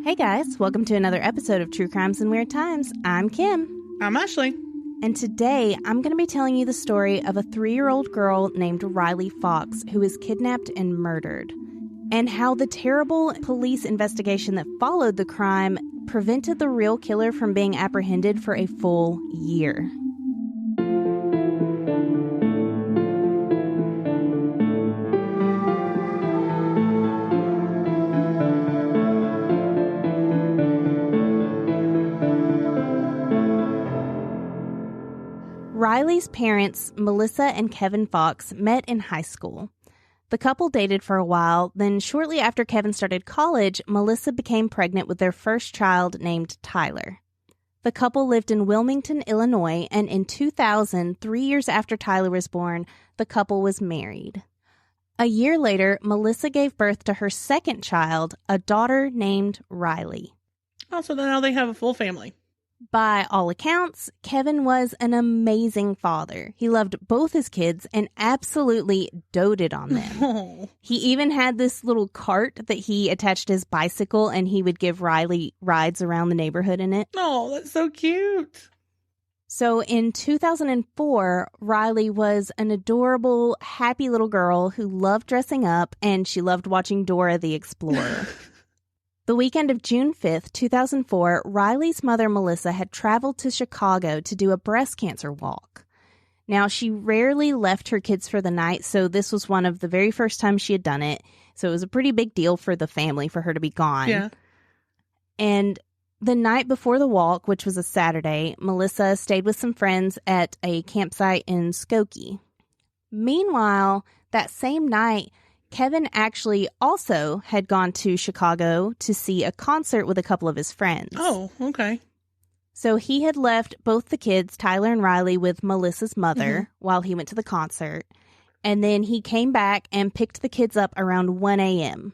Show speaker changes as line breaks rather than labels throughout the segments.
Hey guys, welcome to another episode of True Crimes and Weird Times. I'm Kim.
I'm Ashley.
And today I'm going to be telling you the story of a 3-year-old girl named Riley Fox who was kidnapped and murdered, and how the terrible police investigation that followed the crime prevented the real killer from being apprehended for a full year. Riley's parents, Melissa and Kevin Fox, met in high school. The couple dated for a while, then shortly after Kevin started college, Melissa became pregnant with their first child named Tyler. The couple lived in Wilmington, Illinois, and in 2000, 3 years after Tyler was born, the couple was married. A year later, Melissa gave birth to her second child, a daughter named Riley.
Oh, so now they have a full family.
By all accounts, Kevin was an amazing father. He loved both his kids and absolutely doted on them.
Oh.
He even had this little cart that he attached to his bicycle, and he would give Riley rides around the neighborhood in it.
Oh, that's so cute.
So in 2004, Riley was an adorable, happy little girl who loved dressing up, and she loved watching Dora the Explorer. The weekend of June 5th, 2004, Riley's mother, Melissa, had traveled to Chicago to do a breast cancer walk. Now, she rarely left her kids for the night, so this was one of the very first times she had done it. So it was a pretty big deal for the family for her to be gone.
Yeah.
And the night before the walk, which was a Saturday, Melissa stayed with some friends at a campsite in Skokie. Meanwhile, that same night, Kevin actually also had gone to Chicago to see a concert with a couple of his friends.
Oh, okay.
So he had left both the kids, Tyler and Riley, with Melissa's mother while he went to the concert. And then he came back and picked the kids up around 1 a.m.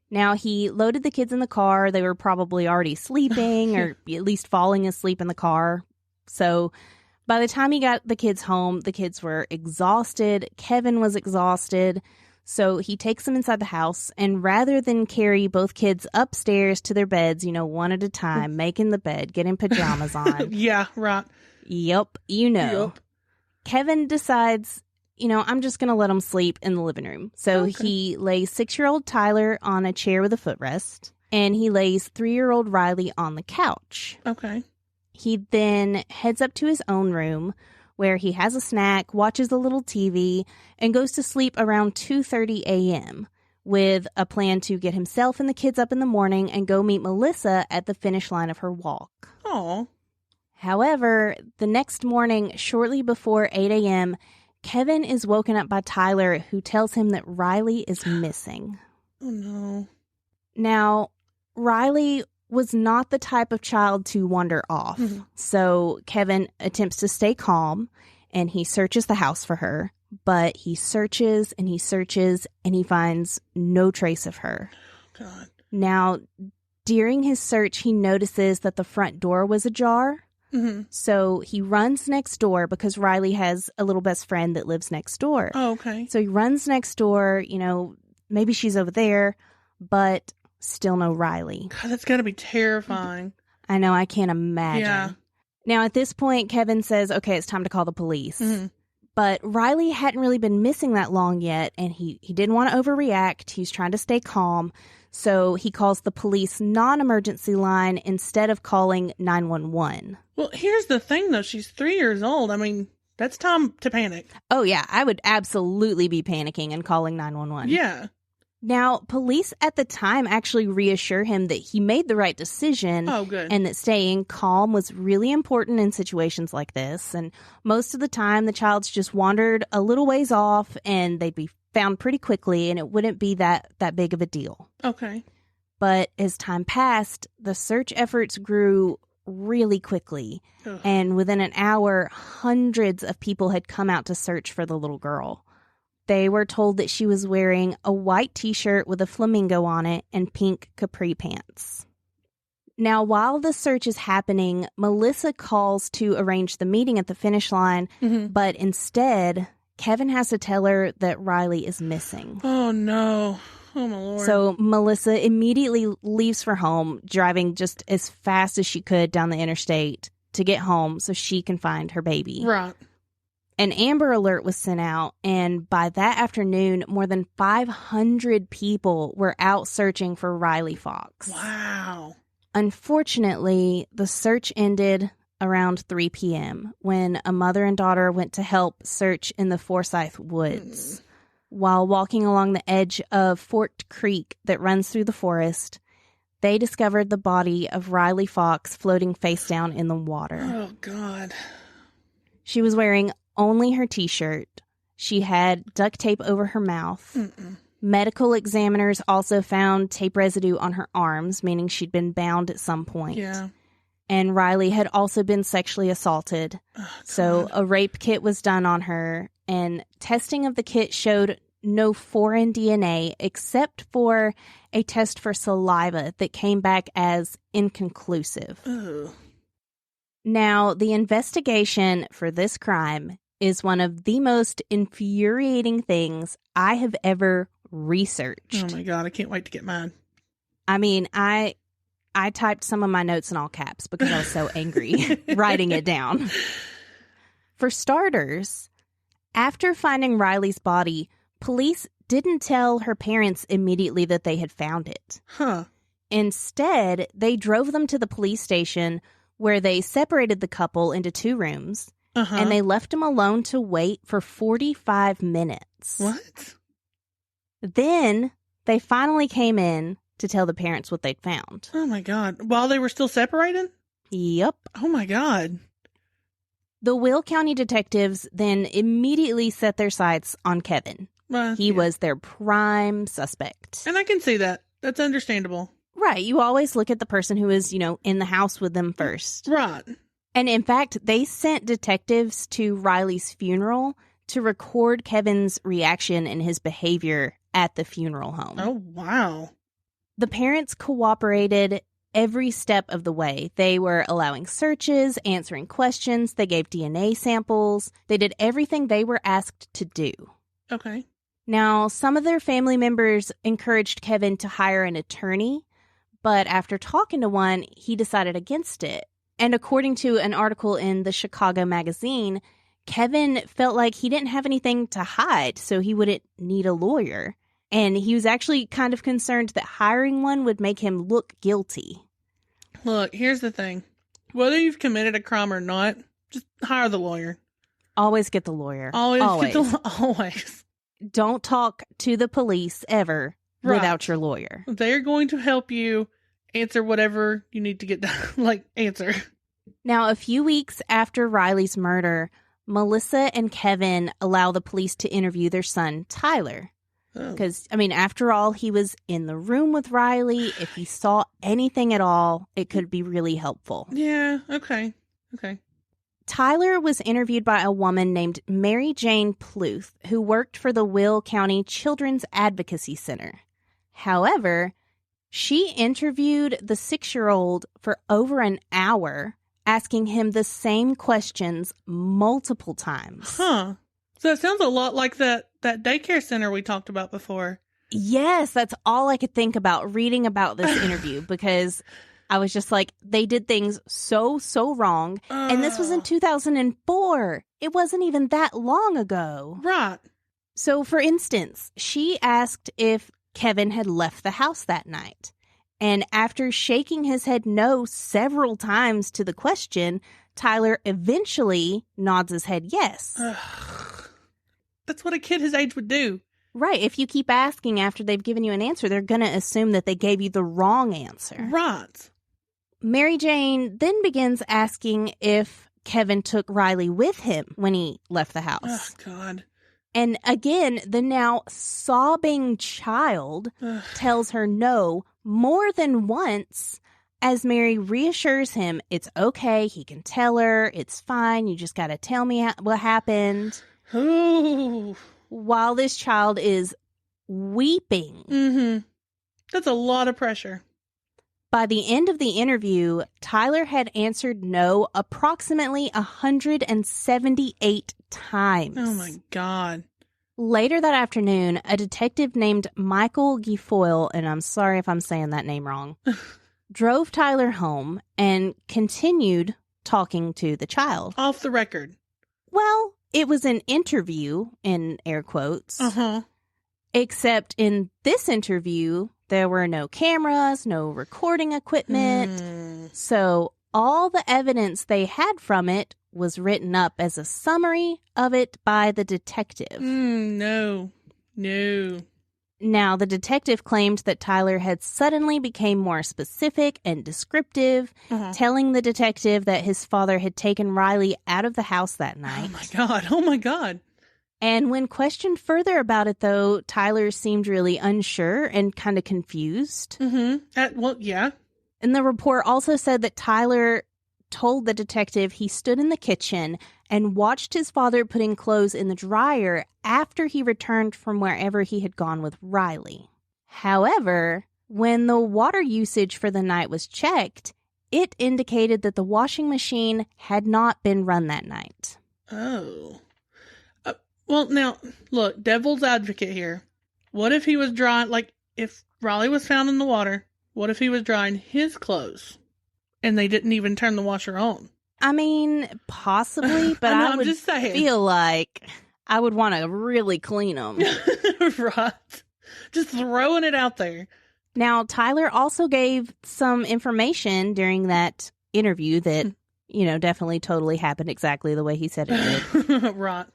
Now, he loaded the kids in the car. They were probably already sleeping or at least falling asleep in the car. So by the time he got the kids home, the kids were exhausted. Kevin was exhausted. So he takes them inside the house, and rather than carry both kids upstairs to their beds, one at a time, making the bed, getting pajamas on.
Yeah, right.
Yep, Yep. Kevin decides, I'm just going to let them sleep in the living room. So he lays 6-year-old Tyler on a chair with a footrest, and he lays 3-year-old Riley on the couch.
Okay.
He then heads up to his own room, where he has a snack, watches a little TV, and goes to sleep around 2:30 a.m. with a plan to get himself and the kids up in the morning and go meet Melissa at the finish line of her walk.
Oh.
However, the next morning, shortly before 8 a.m., Kevin is woken up by Tyler, who tells him that Riley is missing.
Oh, no.
Now, Riley was not the type of child to wander off. So Kevin attempts to stay calm, and he searches the house for her, but he searches and he searches and he finds no trace of her.
God.
Now, during his search, he notices that the front door was ajar. So he runs next door because Riley has a little best friend that lives next door.
Oh, okay.
So he runs next door, maybe she's over there, but still no Riley.
God, that's got to be terrifying.
I know, I can't imagine.
Yeah.
Now, at this point, Kevin says, okay, it's time to call the police. But Riley hadn't really been missing that long yet, and he didn't want to overreact. He's trying to stay calm. So he calls the police non-emergency line instead of calling 911.
Well, here's the thing, though. She's 3 years old. I mean, that's time to panic.
Oh, yeah. I would absolutely be panicking and calling 911.
Yeah.
Now, police at the time actually reassure him that he made the right decision.
Oh, good.
And that staying calm was really important in situations like this. And most of the time, the child's just wandered a little ways off, and they'd be found pretty quickly, and it wouldn't be that big of a deal.
Okay.
But as time passed, the search efforts grew really quickly.
Ugh.
And within an hour, hundreds of people had come out to search for the little girl. They were told that she was wearing a white t-shirt with a flamingo on it and pink capri pants. Now, while the search is happening, Melissa calls to arrange the meeting at the finish line, but instead, Kevin has to tell her that Riley is missing.
Oh, no. Oh, my Lord.
So Melissa immediately leaves for home, driving just as fast as she could down the interstate to get home so she can find her baby.
Right.
An Amber Alert was sent out, and by that afternoon, more than 500 people were out searching for Riley Fox.
Wow.
Unfortunately, the search ended around 3 p.m. when a mother and daughter went to help search in the Forsyth Woods. While walking along the edge of Forked Creek that runs through the forest, they discovered the body of Riley Fox floating face down in the water.
Oh, God.
She was wearing only her t-shirt. She had duct tape over her mouth.
Mm-mm.
Medical examiners also found tape residue on her arms, meaning she'd been bound at some point.
Yeah.
And Riley had also been sexually assaulted.
Oh,
so a rape kit was done on her, and testing of the kit showed no foreign DNA except for a test for saliva that came back as inconclusive.
Ugh.
Now, the investigation for this crime is one of the most infuriating things I have ever researched.
Oh, my God. I can't wait to get mine.
I mean, I typed some of my notes in all caps because I was so angry writing it down. For starters, after finding Riley's body, police didn't tell her parents immediately that they had found it.
Huh.
Instead, they drove them to the police station where they separated the couple into 2 rooms, and they left them alone to wait for 45 minutes.
What?
Then they finally came in to tell the parents what they'd found.
Oh, my God. While they were still separated?
Yep.
Oh, my God.
The Will County detectives then immediately set their sights on Kevin. He was their prime suspect.
And I can see that. That's understandable.
Right. You always look at the person who is, in the house with them first.
Right.
And in fact, they sent detectives to Riley's funeral to record Kevin's reaction and his behavior at the funeral home.
Oh, wow.
The parents cooperated every step of the way. They were allowing searches, answering questions, they gave DNA samples. They did everything they were asked to do.
Okay.
Now, some of their family members encouraged Kevin to hire an attorney, but after talking to one, he decided against it. And according to an article in the Chicago Magazine, Kevin felt like he didn't have anything to hide, so he wouldn't need a lawyer. And he was actually kind of concerned that hiring one would make him look guilty.
Look, here's the thing. Whether you've committed a crime or not, just hire the lawyer.
Always get the lawyer.
Always.
Don't talk to the police ever without your lawyer.
They're going to help you answer whatever you need to get done, answer. Now,
a few weeks after Riley's murder, Melissa and Kevin allow the police to interview their son, Tyler. Because, after all, he was in the room with Riley. If he saw anything at all, it could be really helpful.
Yeah, okay.
Tyler was interviewed by a woman named Mary Jane Pluth, who worked for the Will County Children's Advocacy Center. However, she interviewed the 6-year-old for over an hour, asking him the same questions multiple times.
Huh. So it sounds a lot like that daycare center we talked about before.
Yes, that's all I could think about reading about this interview because I was just like, they did things so wrong. And this was in 2004. It wasn't even that long ago.
Right.
So, for instance, she asked if Kevin had left the house that night. And after shaking his head no several times to the question, Tyler eventually nods his head yes.
That's what a kid his age would do.
Right. If you keep asking after they've given you an answer, they're going to assume that they gave you the wrong answer.
Right.
Mary Jane then begins asking if Kevin took Riley with him when he left the house.
Oh, God.
And again, the now sobbing child tells her no more than once, as Mary reassures him it's okay, he can tell her, it's fine, you just got to tell me what happened.
Ooh.
While this child is weeping.
Mm-hmm. That's a lot of pressure.
By the end of the interview, Tyler had answered no approximately 178 times.
Oh, my God.
Later that afternoon, a detective named Michael Guilfoyle, and I'm sorry if I'm saying that name wrong, drove Tyler home and continued talking to the child.
Off the record.
Well, it was an interview, in air quotes.
Uh-huh.
Except in this interview, there were no cameras, no recording equipment. So all the evidence they had from it was written up as a summary of it by the detective.
No.
Now, the detective claimed that Tyler had suddenly become more specific and descriptive, telling the detective that his father had taken Riley out of the house that night.
Oh my God.
And when questioned further about it, though, Tyler seemed really unsure and kind of confused.
Well, yeah.
And the report also said that Tyler told the detective he stood in the kitchen and watched his father putting clothes in the dryer after he returned from wherever he had gone with Riley. However, when the water usage for the night was checked, it indicated that the washing machine had not been run that night.
Oh. Well, now, look, devil's advocate here. What if he was drying, like, if Riley was found in the water, what if he was drying his clothes and they didn't even turn the washer on?
I mean, possibly, but I would just feel like I would want to really clean them.
Right. Just throwing it out there.
Now, Tyler also gave some information during that interview that, definitely totally happened exactly the way he said it did.
Right.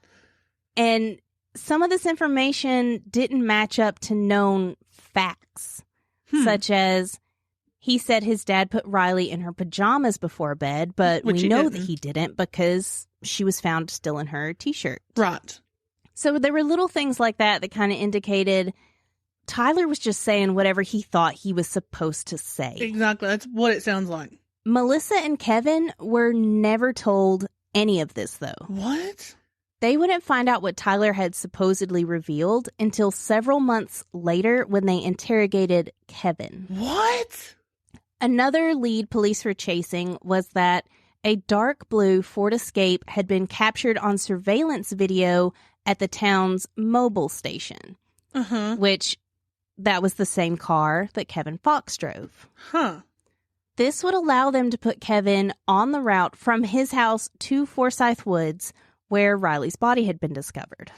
And some of this information didn't match up to known facts, such as he said his dad put Riley in her pajamas before bed, but we know that he didn't because she was found still in her T-shirt.
Right.
So there were little things like that kind of indicated Tyler was just saying whatever he thought he was supposed to say.
Exactly. That's what it sounds like.
Melissa and Kevin were never told any of this, though.
What?
They wouldn't find out what Tyler had supposedly revealed until several months later when they interrogated Kevin.
What?
Another lead police were chasing was that a dark blue Ford Escape had been captured on surveillance video at the town's mobile station, which that was the same car that Kevin Fox drove. This would allow them to put Kevin on the route from his house to Forsyth Woods, where Riley's body had been discovered.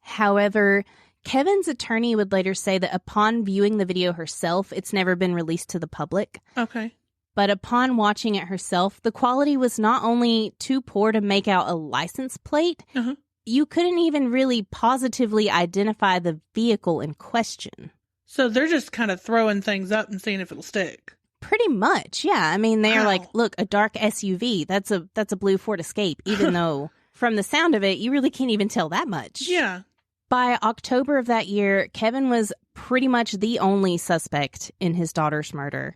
However, Kevin's attorney would later say that upon viewing the video herself, it's never been released to the public.
Okay.
But upon watching it herself, the quality was not only too poor to make out a license plate, you couldn't even really positively identify the vehicle in question.
So they're just kind of throwing things up and seeing if it'll stick.
Pretty much, yeah. I mean, they're like, look, a dark SUV, that's a blue Ford Escape, even though from the sound of it, you really can't even tell that much.
Yeah.
By October of that year, Kevin was pretty much the only suspect in his daughter's murder.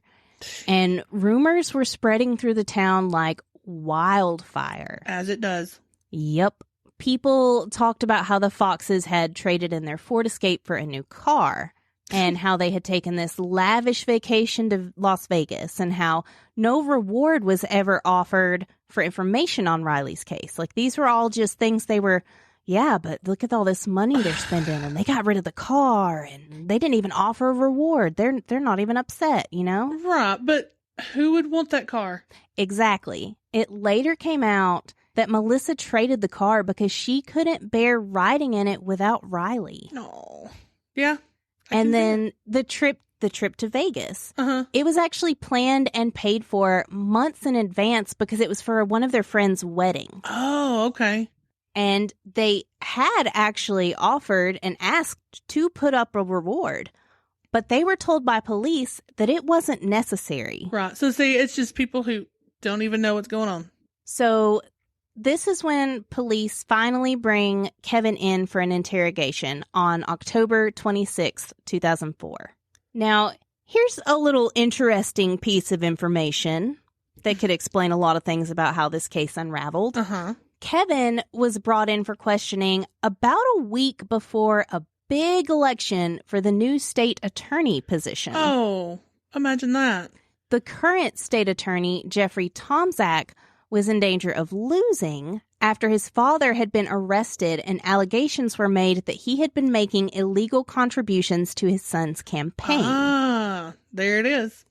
And rumors were spreading through the town like wildfire.
As it does.
Yep. People talked about how the Foxes had traded in their Ford Escape for a new car, and how they had taken this lavish vacation to Las Vegas, and how no reward was ever offered for information on Riley's case. Like, these were all just things they were, yeah, but look at all this money they're spending, and they got rid of the car, and they didn't even offer a reward. They're not even upset, you know?
Right, but who would want that car?
Exactly. It later came out that Melissa traded the car because she couldn't bear riding in it without Riley.
No. Yeah.
And then the trip to Vegas. It was actually planned and paid for months in advance because it was for one of their friends' wedding.
Oh, okay.
And they had actually offered and asked to put up a reward, but they were told by police that it wasn't necessary.
Right. So see, it's just people who don't even know what's going on.
So this is when police finally bring Kevin in for an interrogation on October 26th, 2004. Now, here's a little interesting piece of information that could explain a lot of things about how this case unraveled. Kevin was brought in for questioning about a week before a big election for the new state attorney position.
Oh, imagine that.
The current state attorney, Jeffrey Tomczak, was in danger of losing after his father had been arrested and allegations were made that he had been making illegal contributions to his son's campaign.
Ah, there it is.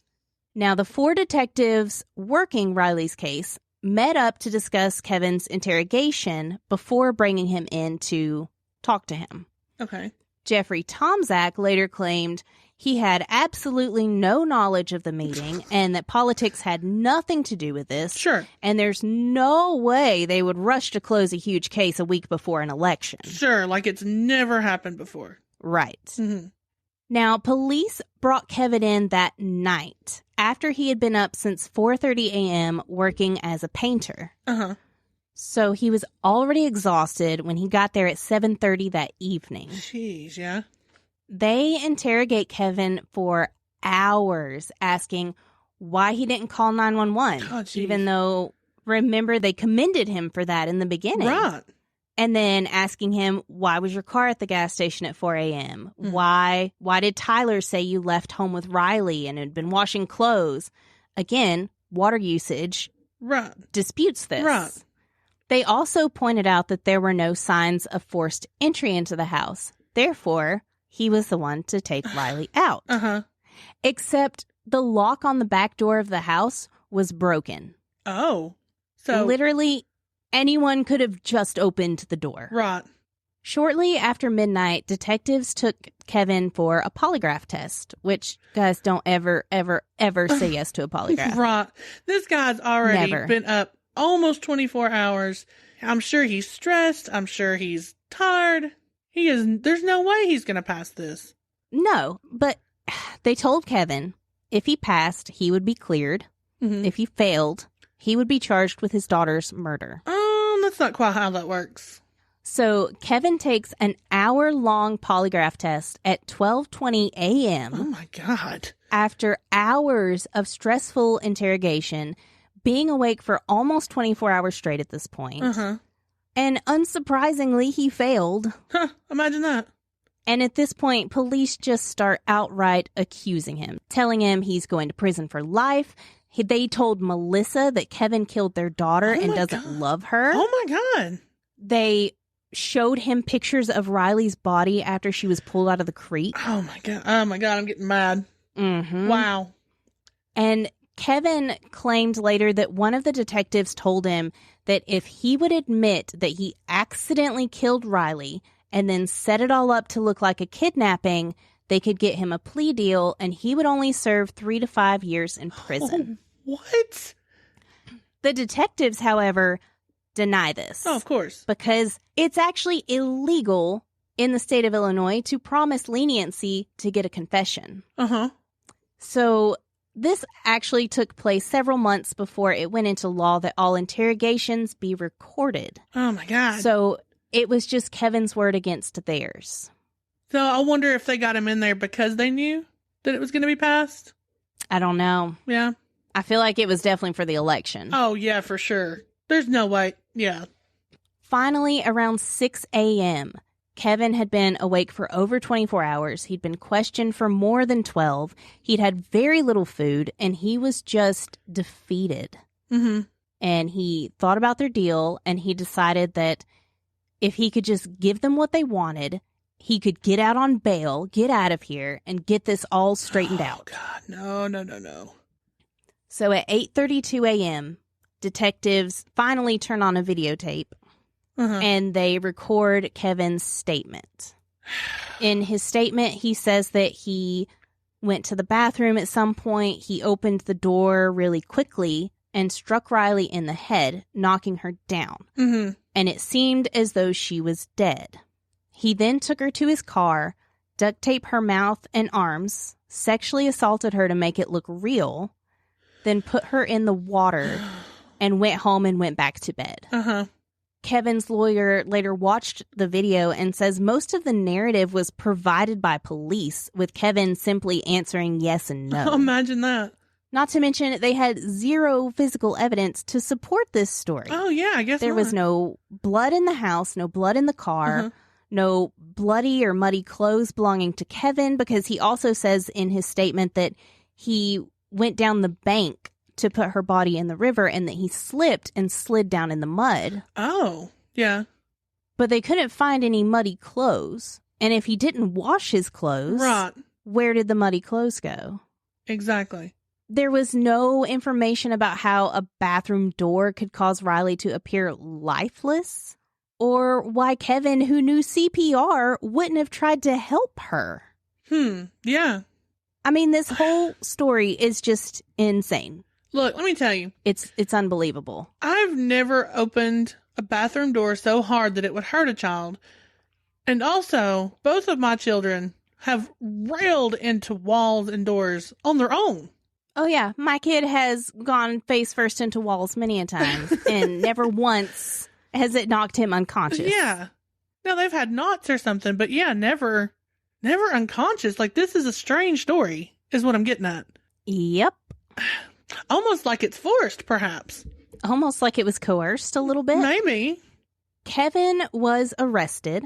Now, the 4 detectives working Riley's case met up to discuss Kevin's interrogation before bringing him in to talk to him.
Okay.
Jeffrey Tomczak later claimed he had absolutely no knowledge of the meeting and that politics had nothing to do with this.
Sure.
And there's no way they would rush to close a huge case a week before an election.
Sure, like it's never happened before.
Right.
Mm-hmm.
Now, police brought Kevin in that night after he had been up since 4:30 a.m. working as a painter.
Uh-huh.
So he was already exhausted when he got there at 7:30 that evening.
Jeez, yeah.
They interrogate Kevin for hours, asking why he didn't call 911, even though, remember, they commended him for that in the beginning.
Right.
And then asking him, why was your car at the gas station at 4 a.m.? Why did Tyler say you left home with Riley and had been washing clothes? Again, water usage disputes this.
Right.
They also pointed out that there were no signs of forced entry into the house. Therefore, he was the one to take Riley out.
Uh-huh.
Except the lock on the back door of the house was broken.
Oh. So
literally anyone could have just opened the door.
Right.
Shortly after midnight, detectives took Kevin for a polygraph test, which, guys, don't ever, ever, ever say yes to a polygraph.
Right. This guy's already been up almost 24 hours. I'm sure he's stressed. I'm sure he's tired. There's no way he's going to pass this.
No, but they told Kevin if he passed, he would be cleared.
Mm-hmm.
If he failed, he would be charged with his daughter's murder.
That's not quite how that works.
So Kevin takes an hour-long polygraph test at 12:20 a.m.
Oh, my God.
After hours of stressful interrogation, being awake for almost 24 hours straight at this point.
Uh-huh.
And unsurprisingly, he failed.
Huh, imagine that.
And at this point, police just start outright accusing him, telling him he's going to prison for life. They told Melissa that Kevin killed their daughter and doesn't love her.
Oh, my God.
They showed him pictures of Riley's body after she was pulled out of the creek.
Oh, my God. Oh, my God. I'm getting mad.
Mm-hmm.
Wow.
And Kevin claimed later that one of the detectives told him that if he would admit that he accidentally killed Riley and then set it all up to look like a kidnapping, they could get him a plea deal and he would only serve 3 to 5 years in prison.
Oh, what?
The detectives, however, deny this.
Oh, of course.
Because it's actually illegal in the state of Illinois to promise leniency to get a confession.
Uh-huh.
So this actually took place several months before it went into law that all interrogations be recorded.
Oh, my God.
So it was just Kevin's word against theirs.
So I wonder if they got him in there because they knew that it was going to be passed.
I don't know.
Yeah.
I feel like it was definitely for the election.
Oh, yeah, for sure. There's no way. Yeah.
Finally, around 6 a.m., Kevin had been awake for over 24 hours. He'd been questioned for more than 12. He'd had very little food, and he was just defeated.
Mm-hmm.
And he thought about their deal, and he decided that if he could just give them what they wanted, he could get out on bail, get out of here, and get this all straightened out.
God, no.
So at 8:32 a.m., detectives finally turn on a videotape. And they record Kevin's statement. In his statement, he says that he went to the bathroom at some point. He opened the door really quickly and struck Riley in the head, knocking her down.
Mm-hmm.
And it seemed as though she was dead. He then took her to his car, duct taped her mouth and arms, sexually assaulted her to make it look real, then put her in the water and went home and went back to bed.
Uh-huh.
Kevin's lawyer later watched the video and says most of the narrative was provided by police, with Kevin simply answering yes and no.
Imagine that.
Not to mention, they had zero physical evidence to support this story.
Oh, yeah, I guess
there was no blood in the house, no blood in the car, no bloody or muddy clothes belonging to Kevin, because he also says in his statement that he went down the bank to put her body in the river and that he slipped and slid down in the mud.
Oh, yeah.
But they couldn't find any muddy clothes. And if he didn't wash his clothes,
Right.
where did the muddy clothes go?
Exactly.
There was no information about how a bathroom door could cause Riley to appear lifeless, or why Kevin, who knew CPR, wouldn't have tried to help her.
Yeah.
I mean, this whole story is just insane.
Look, let me tell you.
It's unbelievable.
I've never opened a bathroom door so hard that it would hurt a child. And also, both of my children have railed into walls and doors on their own.
Oh, yeah. My kid has gone face first into walls many a time, and never once has it knocked him unconscious.
Yeah. Now, they've had knots or something, but yeah, never unconscious. Like, this is a strange story, is what I'm getting at.
Yep.
Almost like it's forced, perhaps.
Almost like it was coerced a little bit.
Maybe.
Kevin was arrested,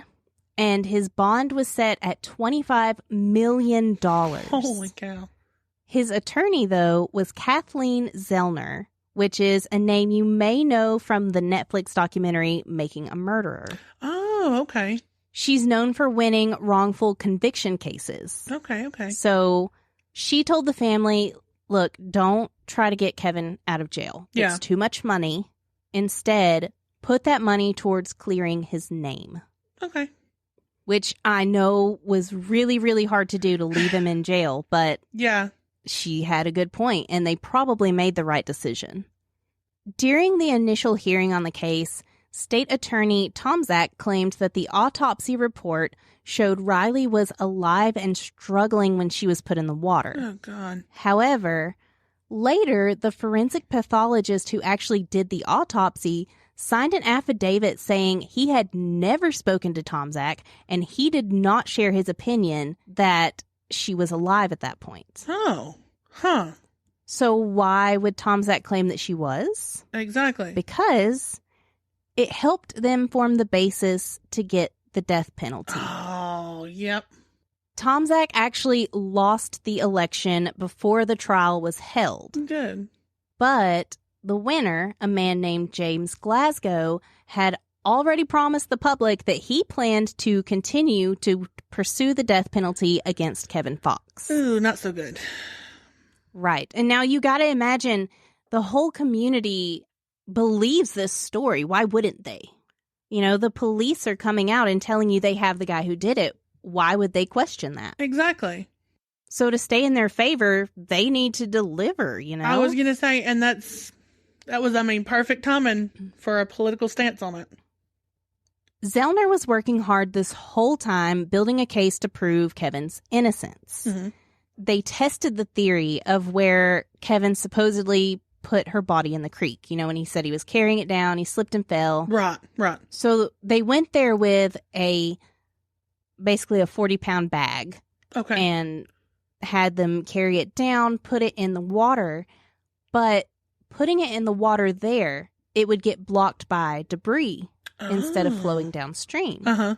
and his bond was set at $25 million.
Holy cow.
His attorney, though, was Kathleen Zellner, which is a name you may know from the Netflix documentary Making a Murderer.
Oh, okay.
She's known for winning wrongful conviction cases.
Okay.
So she told the family, look, don't try to get Kevin out of jail.
Yeah.
It's too much money. Instead, put that money towards clearing his name.
Okay.
Which I know was really, really hard to do, to leave him in jail, but
yeah,
she had a good point, and they probably made the right decision. During the initial hearing on the case, State Attorney Tomczak claimed that the autopsy report showed Riley was alive and struggling when she was put in the water.
Oh, God.
However, later, the forensic pathologist who actually did the autopsy signed an affidavit saying he had never spoken to Tomczak, and he did not share his opinion that she was alive at that point.
Oh, huh.
So why would Tomczak claim that she was?
Exactly.
Because it helped them form the basis to get the death penalty.
Oh, yep.
Tomczak actually lost the election before the trial was held.
Good.
But the winner, a man named James Glasgow, had already promised the public that he planned to continue to pursue the death penalty against Kevin Fox.
Ooh, not so good.
Right. And now you got to imagine the whole community believes this story. Why wouldn't they? You know, the police are coming out and telling you they have the guy who did it. Why would they question that?
Exactly.
So to stay in their favor, they need to deliver, you know?
I was going to say, and that was, I mean, perfect timing for a political stance on it.
Zellner was working hard this whole time building a case to prove Kevin's innocence.
Mm-hmm.
They tested the theory of where Kevin supposedly put her body in the creek. You know, when he said he was carrying it down, he slipped and fell.
Right.
So they went there with basically a 40-pound bag.
Okay.
And had them carry it down, put it in the water. But putting it in the water there, it would get blocked by debris instead of flowing downstream.
Uh-huh.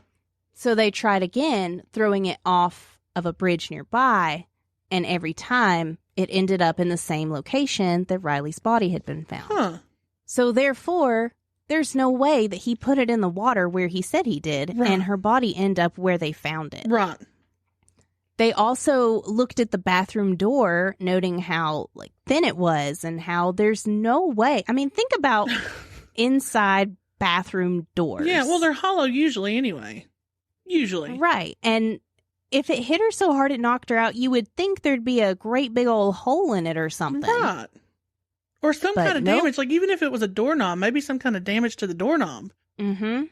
So they tried again, throwing it off of a bridge nearby, and every time it ended up in the same location that Riley's body had been found.
Huh.
So therefore, there's no way that he put it in the water where he said he did,
Right.
and her body end up where they found it.
Right.
They also looked at the bathroom door, noting how thin it was and how there's no way. I mean, think about inside bathroom doors.
Yeah, well, they're hollow usually anyway. Usually.
Right. And if it hit her so hard it knocked her out, you would think there'd be a great big old hole in it or something.
Right. Or some
But
kind of
nope.
damage, like even if it was a doorknob, maybe some kind of damage to the doorknob.
Mm-hmm.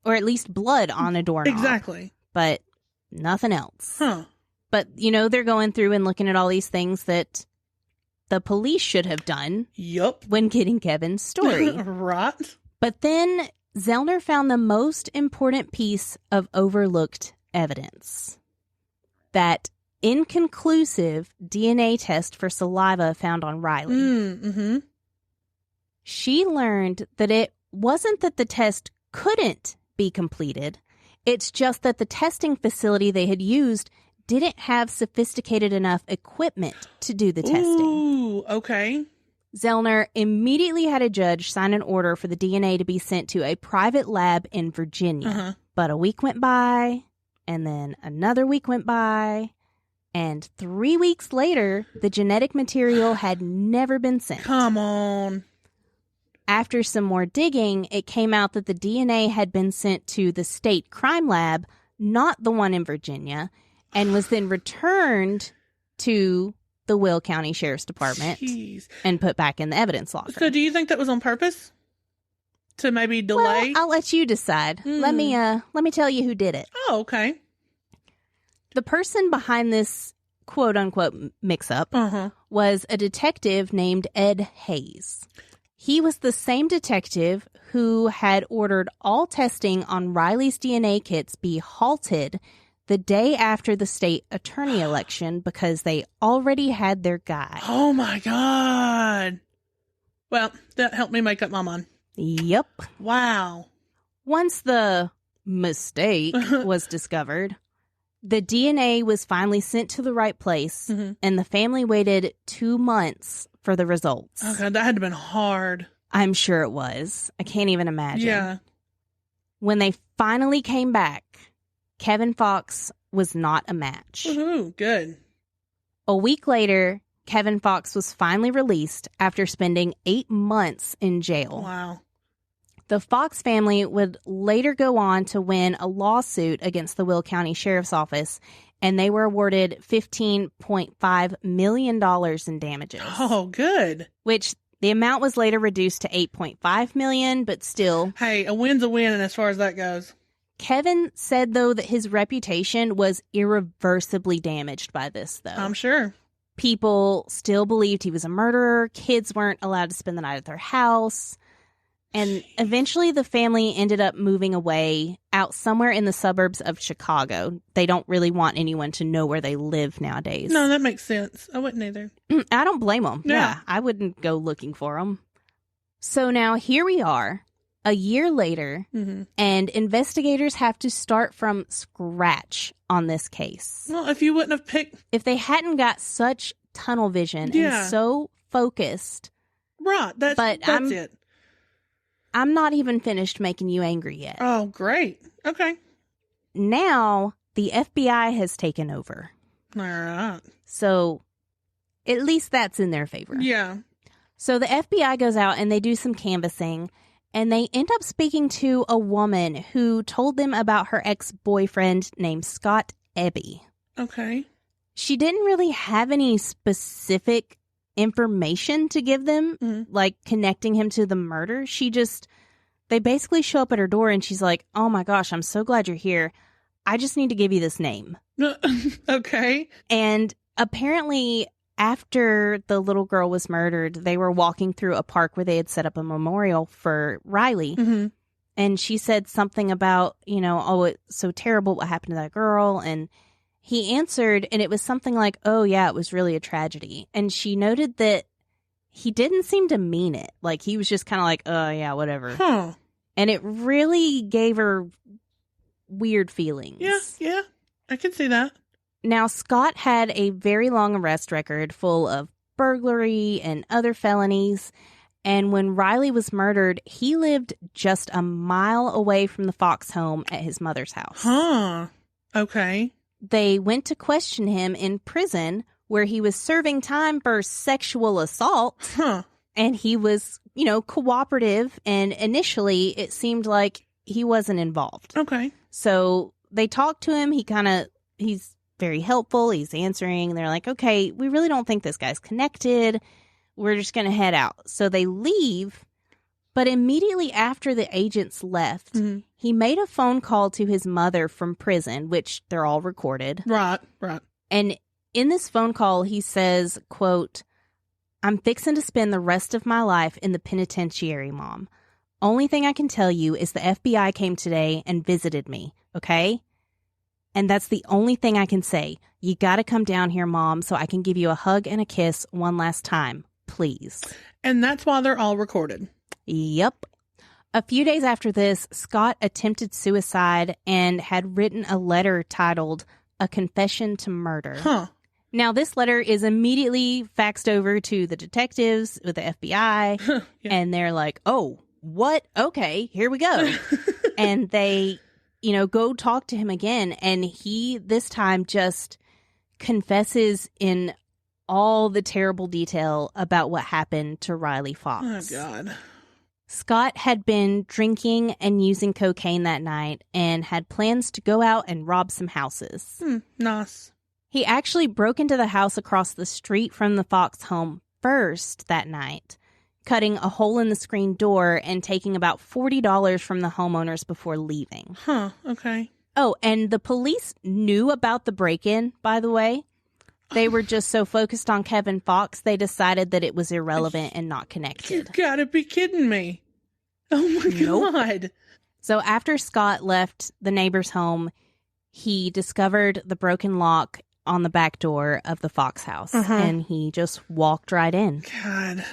Or at least blood on a doorknob.
Exactly.
But nothing else.
Huh.
But, you know, they're going through and looking at all these things that the police should have done
Yup.
when getting Kevin's story.
Right.
But then Zellner found the most important piece of overlooked evidence. That inconclusive DNA test for saliva found on Riley.
Mm-hmm.
She learned that it wasn't that the test couldn't be completed. It's just that the testing facility they had used didn't have sophisticated enough equipment to do the testing.
Ooh, okay.
Zellner immediately had a judge sign an order for the DNA to be sent to a private lab in Virginia. But a week went by, and then another week went by, and 3 weeks later, the genetic material had never been sent.
Come on.
After some more digging, it came out that the DNA had been sent to the state crime lab, not the one in Virginia, and was then returned to the Will County Sheriff's Department and put back in the evidence locker.
So do you think that was on purpose? To maybe delay?
Well, I'll let you decide. Let me tell you who did it.
Oh, okay.
The person behind this quote-unquote mix-up was a detective named Ed Hayes. He was the same detective who had ordered all testing on Riley's DNA kits be halted the day after the state attorney election because they already had their guy.
Oh, my God. Well, that helped me make up my mind.
Yep.
Wow.
Once the mistake was discovered, the DNA was finally sent to the right place, and the family waited 2 months for the results.
Oh, God, that had to have been hard.
I'm sure it was. I can't even imagine.
Yeah.
When they finally came back, Kevin Fox was not a match.
Woohoo, good.
A week later, Kevin Fox was finally released after spending 8 months in jail.
Wow.
The Fox family would later go on to win a lawsuit against the Will County Sheriff's Office, and they were awarded $15.5 million in damages.
Oh, good.
Which the amount was later reduced to $8.5 million, but still.
Hey, a win's a win, and as far as that goes.
Kevin said, though, that his reputation was irreversibly damaged by this, though.
I'm sure.
People still believed he was a murderer. Kids weren't allowed to spend the night at their house. And eventually the family ended up moving away out somewhere in the suburbs of Chicago. They don't really want anyone to know where they live nowadays.
No, that makes sense. I wouldn't either.
I don't blame them. Yeah, I wouldn't go looking for them. So now here we are, a year later, and investigators have to start from scratch on this case.
Well, if you wouldn't have picked...
If they hadn't got such tunnel vision and so focused.
Right, that's it.
I'm not even finished making you angry yet.
Oh, great. Okay.
Now, the FBI has taken over.
All right.
So, at least that's in their favor.
Yeah.
So, the FBI goes out and they do some canvassing, and they end up speaking to a woman who told them about her ex-boyfriend named Scott Eby.
Okay.
She didn't really have any specific information to give them, like connecting him to the murder. They basically show up at her door and she's like, oh my gosh, I'm so glad you're here. I just need to give you this name.
Okay.
And apparently after the little girl was murdered, they were walking through a park where they had set up a memorial for Riley. And she said something about, oh, it's so terrible what happened to that girl. And he answered, and it was something like, oh, yeah, it was really a tragedy. And she noted that he didn't seem to mean it. Like, he was just kind of like, oh, yeah, whatever.
Huh.
And it really gave her weird feelings.
Yeah, I can see that.
Now, Scott had a very long arrest record full of burglary and other felonies. And when Riley was murdered, he lived just a mile away from the Fox home at his mother's house.
Huh. Okay.
They went to question him in prison where he was serving time for sexual assault.
Huh.
And he was, cooperative. And initially, it seemed like he wasn't involved.
Okay.
So they talked to him. He's very helpful. He's answering. They're like, okay, we really don't think this guy's connected. We're just going to head out. So they leave. But immediately after the agents left, he made a phone call to his mother from prison, which they're all recorded.
Right.
And in this phone call, he says, quote, I'm fixing to spend the rest of my life in the penitentiary, Mom. Only thing I can tell you is the FBI came today and visited me, okay? And that's the only thing I can say. You got to come down here, Mom, so I can give you a hug and a kiss one last time, please.
And that's why they're all recorded.
Yep. A few days after this, Scott attempted suicide and had written a letter titled A Confession to Murder.
Huh.
Now, this letter is immediately faxed over to the detectives with the FBI, and they're like, oh, what? Okay, here we go. And they, go talk to him again, and he, this time, just confesses in all the terrible detail about what happened to Riley Fox.
Oh, God.
Scott had been drinking and using cocaine that night and had plans to go out and rob some houses.
Nice.
He actually broke into the house across the street from the Fox home first that night, cutting a hole in the screen door and taking about $40 from the homeowners before leaving.
Huh, okay.
Oh, and the police knew about the break-in, by the way. They were just so focused on Kevin Fox, they decided that it was irrelevant and not connected.
You gotta be kidding me. Oh my God.
So after Scott left the neighbor's home, he discovered the broken lock on the back door of the Fox house, and he just walked right in.
God.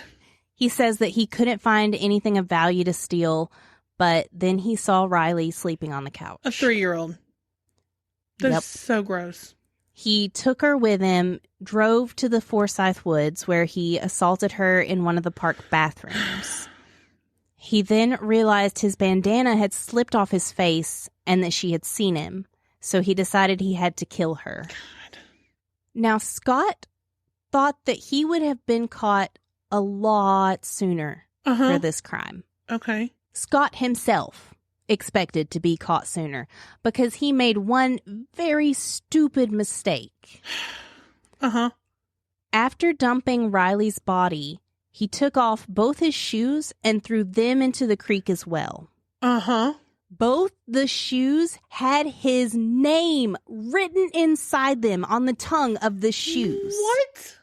He says that he couldn't find anything of value to steal, but then he saw Riley sleeping on the couch.
A 3-year-old. That's so gross.
He took her with him, drove to the Forsyth Woods, where he assaulted her in one of the park bathrooms. He then realized his bandana had slipped off his face and that she had seen him, so he decided he had to kill her.
God.
Now, Scott thought that he would have been caught a lot sooner for this crime.
Okay.
Scott himself expected to be caught sooner because he made one very stupid mistake. After dumping Riley's body, he took off both his shoes and threw them into the creek as well. Both the shoes had his name written inside them on the tongue of the shoes.
What?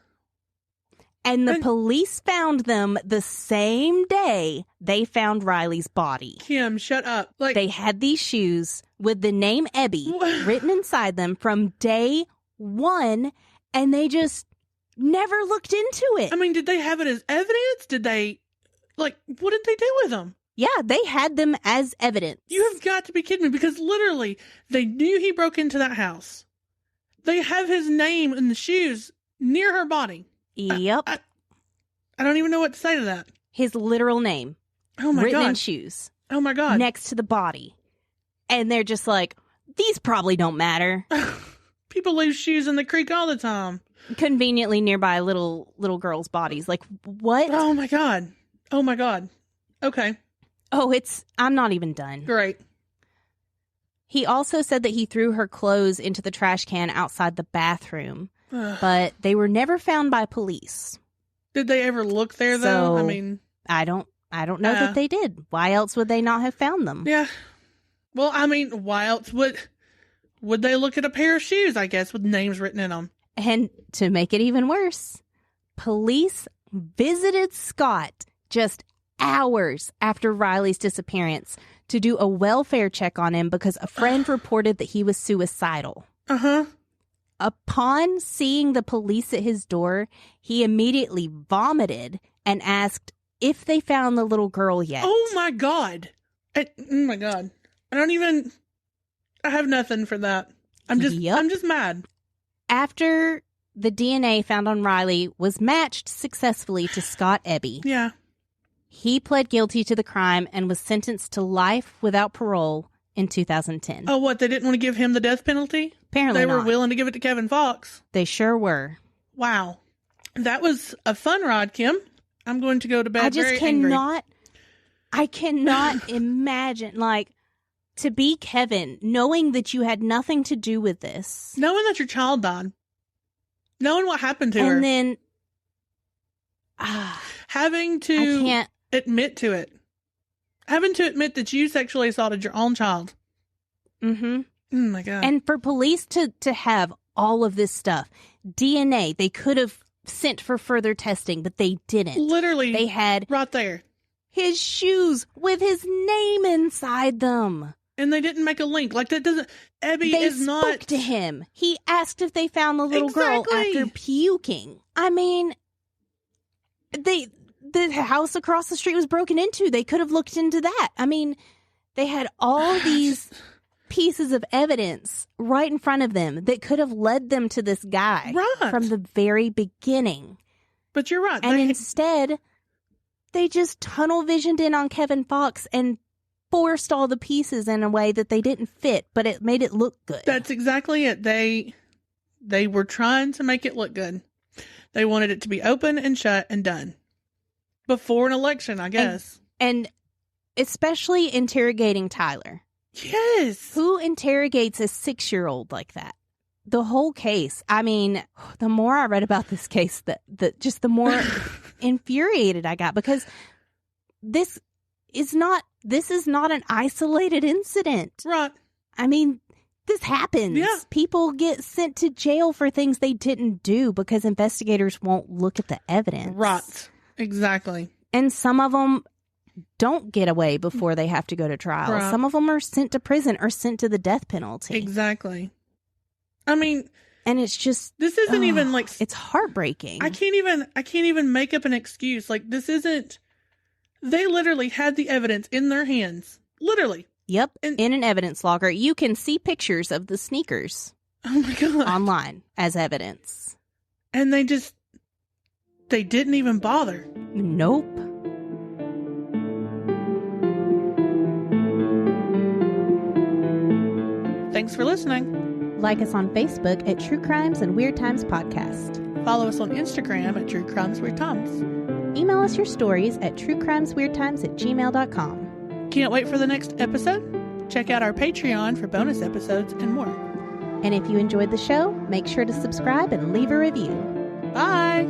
And the police found them the same day they found Riley's body.
Kim, shut up.
They had these shoes with the name Ebby written inside them from day one, and they just never looked into it.
I mean, did they have it as evidence? Did they, what did they do with them?
Yeah, they had them as evidence.
You have got to be kidding me, because literally, they knew he broke into that house. They have his name in the shoes near her body.
Yep.
I don't even know what to say to that.
His literal name.
Oh my God.
Written in shoes.
Oh my God.
Next to the body. And they're just like, these probably don't matter.
People leave shoes in the creek all the time.
Conveniently nearby little girls' bodies. Like, what?
Oh my God. Oh my God. Okay.
Oh, I'm not even done.
Great.
He also said that he threw her clothes into the trash can outside the bathroom. But they were never found by police.
Did they ever look there, though?
So,
I mean,
I don't know that they did. Why else would they not have found them?
Yeah. Well, I mean, why else would they look at a pair of shoes, I guess, with names written in them?
And to make it even worse, police visited Scott just hours after Riley's disappearance to do a welfare check on him because a friend reported that he was suicidal. Upon seeing the police at his door, he immediately vomited and asked if they found the little girl yet.
Oh my God. Oh my God. I have nothing for that. I'm just mad.
After the DNA found on Riley was matched successfully to Scott Ebby.
Yeah.
He pled guilty to the crime and was sentenced to life without parole in 2010.
Oh, what? They didn't want to give him the death penalty?
Apparently
They were
not.
willing to give it to Kevin Fox.
They sure were.
Wow. That was a fun ride, Kim. I'm going to go to bed
I cannot imagine, to be Kevin, knowing that you had nothing to do with this.
Knowing that your child died. Knowing what happened to her.
And then...
having to admit to it. Having to admit that you sexually assaulted your own child.
Mm-hmm.
Oh my God.
And for police to have all of this stuff, DNA, they could have sent for further testing, but they didn't.
Literally.
They had
right there.
His shoes with his name inside them.
And they didn't make a link. That doesn't... Ebby is not...
They spoke to him. He asked if they found the little girl after puking. I mean, the house across the street was broken into. They could have looked into that. I mean, they had all these pieces of evidence right in front of them that could have led them to this guy from the very beginning.
But you're right.
And instead, they just tunnel visioned in on Kevin Fox and forced all the pieces in a way that they didn't fit, but it made it look good.
That's exactly it. They were trying to make it look good. They wanted it to be open and shut and done. Before an election, I guess.
And especially interrogating Tyler.
Yes.
Who interrogates a 6-year-old like that? The whole case. I mean, the more I read about this case, the more infuriated I got, because this is not an isolated incident.
Right.
I mean, this happens.
Yeah.
People get sent to jail for things they didn't do because investigators won't look at the evidence.
Right. Exactly.
And some of them don't get away before they have to go to trial.
Right.
Some of them are sent to prison or sent to the death penalty.
Exactly. I mean,
and it's just,
this isn't even like,
it's heartbreaking.
I can't even make up an excuse. Like, this isn't, they literally had the evidence in their hands. Literally.
Yep. In an evidence logger. You can see pictures of the sneakers.
Oh my God.
Online as evidence.
And they didn't even bother.
Nope.
Thanks for listening.
Like us on Facebook at True Crimes and Weird Times Podcast.
Follow us on Instagram at True Crimes Weird Times.
Email us your stories at truecrimesweirdtimes@gmail.com.
Can't wait for the next episode? Check out our Patreon for bonus episodes and more.
And if you enjoyed the show, make sure to subscribe and leave a review.
Bye!